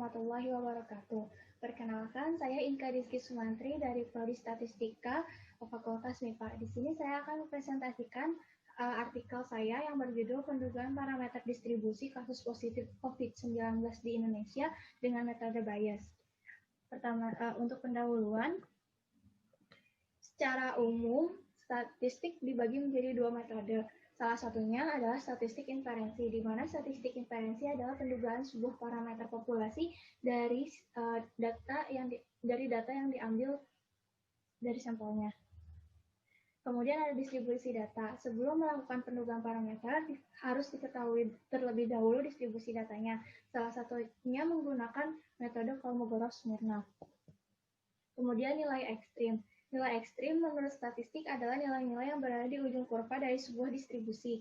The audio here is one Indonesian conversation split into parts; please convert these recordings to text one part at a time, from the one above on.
warahmatullahi wabarakatuh. Perkenalkan, saya Inka Rizky Sumantri dari Prodi Statistika Fakultas MIPA. Di sini saya akan mempresentasikan artikel saya yang berjudul Pendugaan Parameter Distribusi Kasus Positif COVID-19 di Indonesia dengan Metode Bayes. Pertama, untuk pendahuluan, secara umum, statistik dibagi menjadi dua metode. Salah satunya adalah statistik inferensi, di mana statistik inferensi adalah pendugaan sebuah parameter populasi dari data yang diambil dari sampelnya. Kemudian ada distribusi data. Sebelum melakukan pendugaan parameter, harus diketahui terlebih dahulu distribusi datanya. Salah satunya menggunakan metode Kolmogorov-Smirnov. Kemudian nilai ekstrim. Nilai ekstrim menurut statistik adalah nilai-nilai yang berada di ujung kurva dari sebuah distribusi.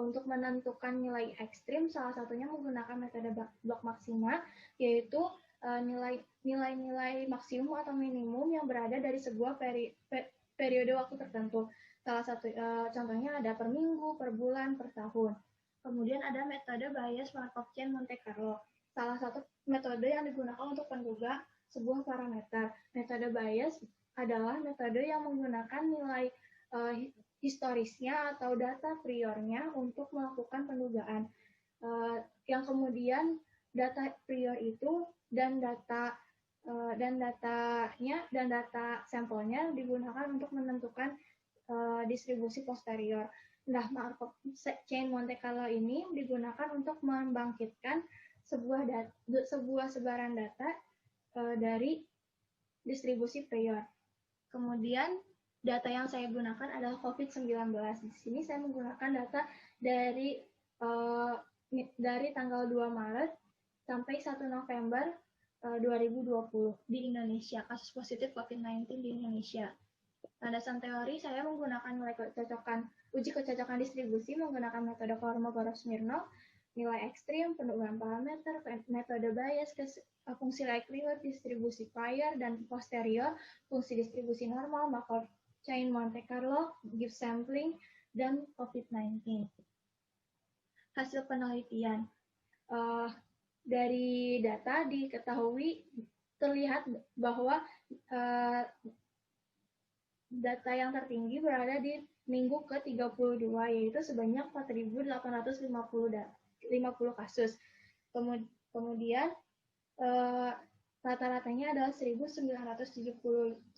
Untuk menentukan nilai ekstrim, salah satunya menggunakan metode blok maksima, yaitu nilai-nilai maksimum atau minimum yang berada dari sebuah periode waktu tertentu. Salah satu contohnya ada per minggu, per bulan, per tahun. Kemudian ada metode Bayes-Markov-Chain Monte Carlo. Salah satu metode yang digunakan untuk menduga sebuah parameter. Metode Bayes adalah metode yang menggunakan nilai historisnya atau data priornya untuk melakukan pendugaan. Yang kemudian data prior itu dan data sampelnya digunakan untuk menentukan distribusi posterior. Nah, Markov-Chain Monte Carlo ini digunakan untuk membangkitkan sebuah sebaran data dari distribusi prior. Kemudian data yang saya gunakan adalah COVID-19. Di sini saya menggunakan data dari tanggal 2 Maret sampai 1 November 2020 di Indonesia, kasus positif COVID-19 di Indonesia. Landasan teori saya menggunakan uji kecocokan distribusi menggunakan metode Kolmogorov-Smirnov, nilai ekstrim, pendugaan parameter, metode Bayes, fungsi likelihood, distribusi prior dan posterior, fungsi distribusi normal, Markov-Chain Monte Carlo, Gibbs sampling, dan COVID-19. Hasil penelitian. Dari data diketahui terlihat bahwa data yang tertinggi berada di minggu ke-32, yaitu sebanyak 4.850 kasus. Kemudian rata-ratanya adalah 1.977,5,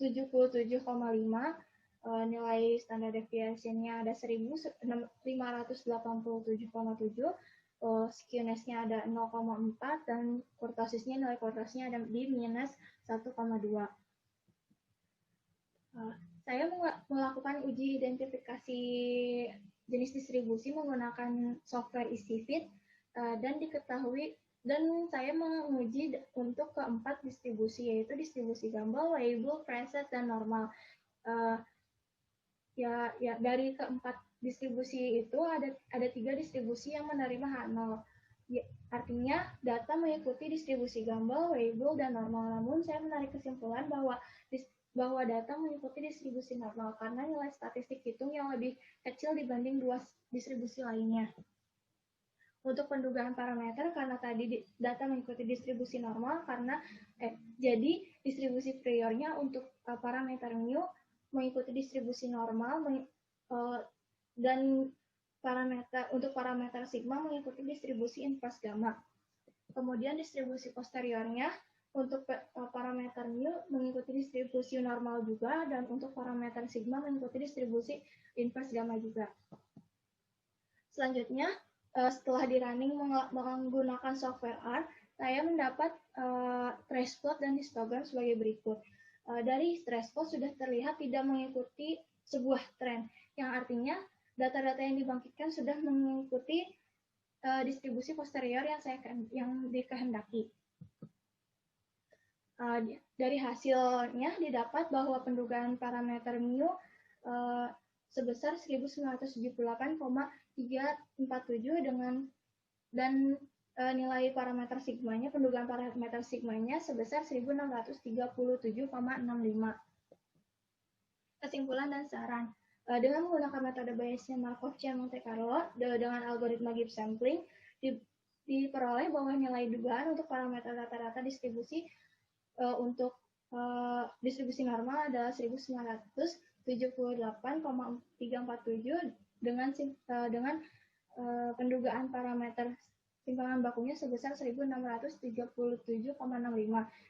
nilai standar deviation-nya ada 1.587,7, skewness-nya ada 0,4, dan nilai kurtosisnya ada di minus 1,2. Saya melakukan uji identifikasi jenis distribusi menggunakan software EasyFit, dan saya menguji untuk keempat distribusi, yaitu distribusi Gumbel, Weibull, Preset, dan normal. Dari keempat distribusi itu ada 3 distribusi yang menerima H0. Artinya data mengikuti distribusi Gumbel, Weibull, dan normal. Namun saya menarik kesimpulan bahwa data mengikuti distribusi normal karena nilai statistik hitung yang lebih kecil dibanding 2 distribusi lainnya. Untuk pendugaan parameter, karena tadi data mengikuti distribusi normal, jadi distribusi priornya untuk parameter mu mengikuti distribusi normal, dan untuk parameter sigma mengikuti distribusi inverse gamma. Kemudian distribusi posteriornya untuk parameter mu mengikuti distribusi normal juga, dan untuk parameter sigma mengikuti distribusi inverse gamma juga. Selanjutnya, setelah di running menggunakan software R, saya mendapat trace plot dan histogram sebagai berikut. Dari trace plot sudah terlihat tidak mengikuti sebuah tren, yang artinya data-data yang dibangkitkan sudah mengikuti distribusi posterior yang dikehendaki. Dari hasilnya didapat bahwa pendugaan parameter mu sebesar 1978,347 dan nilai parameter sigmanya, pendugaan parameter sigmanya sebesar 1637,65. Kesimpulan dan saran. Dengan menggunakan metode Bayesian Markov-Chain Monte Carlo dengan algoritma Gibbs sampling, diperoleh bahwa nilai dugaan untuk parameter rata-rata distribusi untuk distribusi normal adalah 1978,347 dengan pendugaan parameter simpangan bakunya sebesar 1637,65.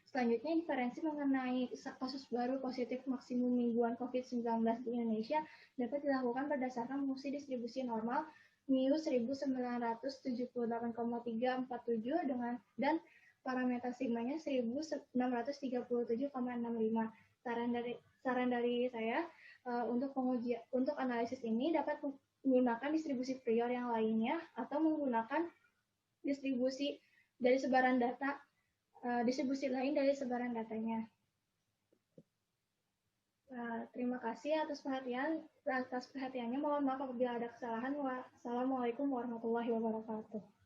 Selanjutnya, inferensi mengenai kasus baru positif maksimum mingguan COVID-19 di Indonesia dapat dilakukan berdasarkan fungsi distribusi normal mu 1978,347 dan parameter sigmanya 1637,65. Saran dari saya untuk analisis ini dapat menggunakan distribusi prior yang lainnya atau menggunakan distribusi lain dari sebaran datanya. Terima kasih atas perhatiannya. Mohon maaf apabila ada kesalahan. Wassalamualaikum warahmatullahi wabarakatuh.